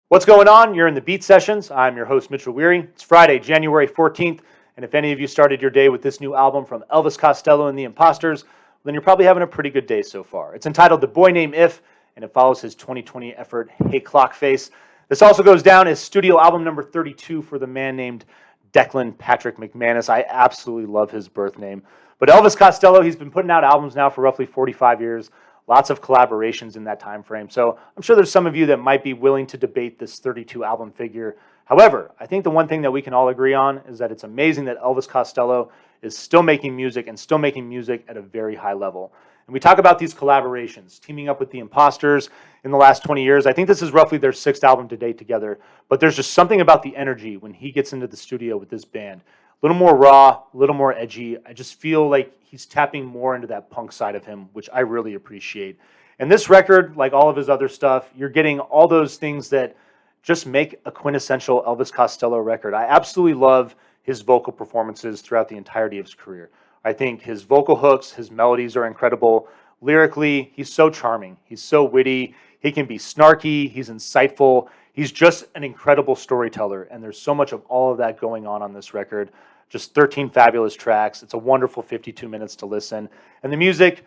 What's going on? You're in the Beat Sessions. I'm your host, Mitchell Weary. It's Friday, January 14th, and if any of you started your day with this new album from Elvis Costello and The Imposters, then you're probably having a pretty good day so far. It's entitled The Boy Named If, and it follows his 2020 effort, Hey Clockface. This also goes down as studio album number 32 for the man named Declan Patrick McManus. I absolutely love his birth name. But Elvis Costello, he's been putting out albums now for roughly 45 years. Lots of collaborations in that time frame. So I'm sure there's some of you that might be willing to debate this 32 album figure. However, I think the one thing that we can all agree on is that it's amazing that Elvis Costello is still making music and still making music at a very high level. And we talk about these collaborations, teaming up with The Imposters in the last 20 years. I think this is roughly their 6th album to date together. But there's just something about the energy when he gets into the studio with this band. A little more raw, a little more edgy. I just feel like he's tapping more into that punk side of him, which I really appreciate. And this record, like all of his other stuff, you're getting all those things that just make a quintessential Elvis Costello record. I absolutely love his vocal performances throughout the entirety of his career. I think his vocal hooks, his melodies are incredible. Lyrically, he's so charming. He's so witty. He can be snarky. He's insightful. He's just an incredible storyteller, and there's so much of all of that going on this record. Just 13 fabulous tracks. It's a wonderful 52 minutes to listen. And the music,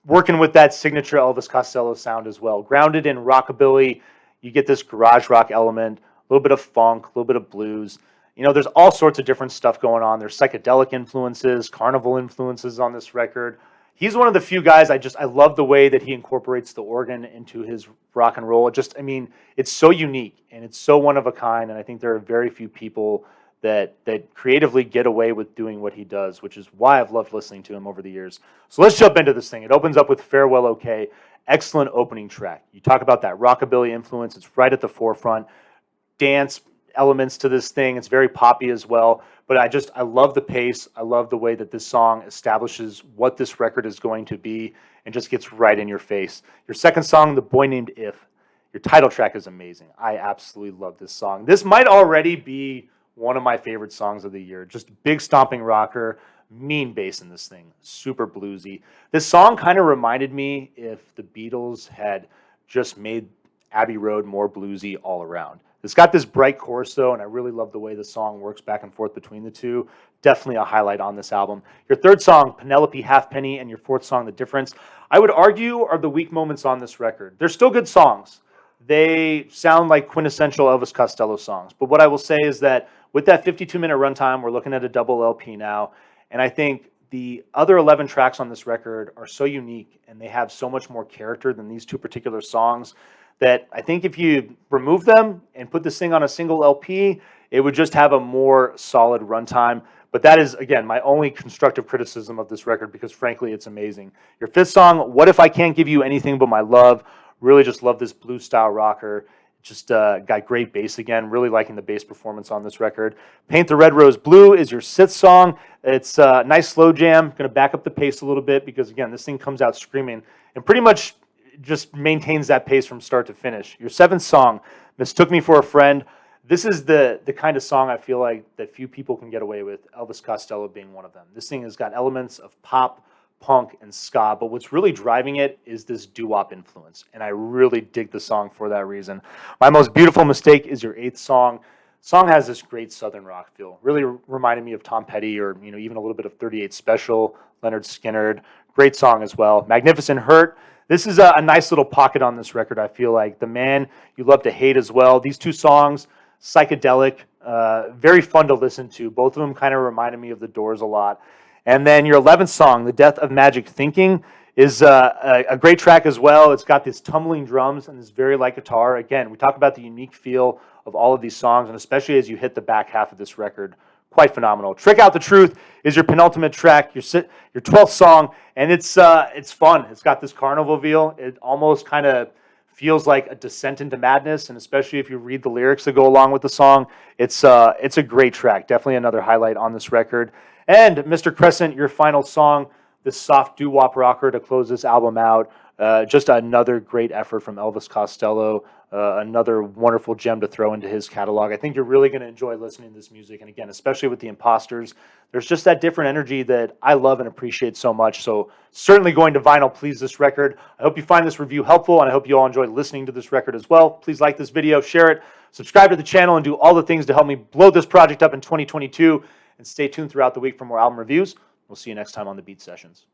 working with that signature Elvis Costello sound as well. Grounded in rockabilly, you get this garage rock element, a little bit of funk, a little bit of blues. You know, there's all sorts of different stuff going on. There's psychedelic influences, carnival influences on this record. He's one of the few guys, I love the way that he incorporates the organ into his rock and roll. It's so unique and it's so one of a kind. And I think there are very few people that creatively get away with doing what he does, which is why I've loved listening to him over the years. So let's jump into this thing. It opens up with Farewell OK. Excellent opening track. You talk about that rockabilly influence. It's right at the forefront. Dance elements to this thing. It's very poppy as well. But I love the pace. I love the way that this song establishes what this record is going to be and just gets right in your face. Your second song, The Boy Named If. Your title track is amazing. I absolutely love this song. This might already be one of my favorite songs of the year. Just big stomping rocker, mean bass in this thing, super bluesy. This song kind of reminded me if the Beatles had just made Abbey Road more bluesy all around. It's got this bright chorus though, and I really love the way the song works back and forth between the two. Definitely a highlight on this album. Your third song, Penelope Halfpenny, and your fourth song, The Difference, I would argue are the weak moments on this record. They're still good songs. They sound like quintessential Elvis Costello songs. But what I will say is that with that 52-minute runtime, we're looking at a double LP now. And I think the other 11 tracks on this record are so unique and they have so much more character than these two particular songs that I think if you remove them and put this thing on a single LP, it would just have a more solid runtime. But that is, again, my only constructive criticism of this record because, frankly, it's amazing. Your fifth song, What If I Can't Give You Anything But My Love? Really just love this blues-style rocker. Just got great bass again. Really liking the bass performance on this record. Paint the Red Rose Blue is your sixth song. It's a nice slow jam. Going to back up the pace a little bit because, again, this thing comes out screaming and pretty much just maintains that pace from start to finish. Your seventh song, Mistook Me for a Friend. This is the kind of song I feel like that few people can get away with, Elvis Costello being one of them. This thing has got elements of pop, punk, and ska, but what's really driving it is this doo-wop influence, and I really dig the song for that reason. My Most Beautiful Mistake is your eighth song. Song has this great southern rock feel, really reminded me of Tom Petty or even a little bit of 38 Special, Leonard Skinner. Great song as well. Magnificent Hurt. This is a nice little pocket on this record, I feel like. The Man You Love to Hate as well. These two songs, psychedelic, very fun to listen to. Both of them kind of reminded me of The Doors a lot. And then your 11th song, The Death of Magic Thinking, is a great track as well. It's got these tumbling drums and this very light guitar. Again, we talk about the unique feel of all of these songs, and especially as you hit the back half of this record, quite phenomenal. Trick Out the Truth is your penultimate track, your 12th song, and it's fun. It's got this carnival feel. It almost kind of feels like a descent into madness, and especially if you read the lyrics that go along with the song, it's a great track. Definitely another highlight on this record. And Mr. Crescent, your final song, this soft doo-wop rocker to close this album out. Just another great effort from Elvis Costello. Another wonderful gem to throw into his catalog. I think you're really going to enjoy listening to this music. And again, especially with the Imposters, there's just that different energy that I love and appreciate so much. So certainly going to vinyl please this record. I hope you find this review helpful, and I hope you all enjoy listening to this record as well. Please like this video, share it, subscribe to the channel, and do all the things to help me blow this project up in 2022. And stay tuned throughout the week for more album reviews. We'll see you next time on the Beat Sessions.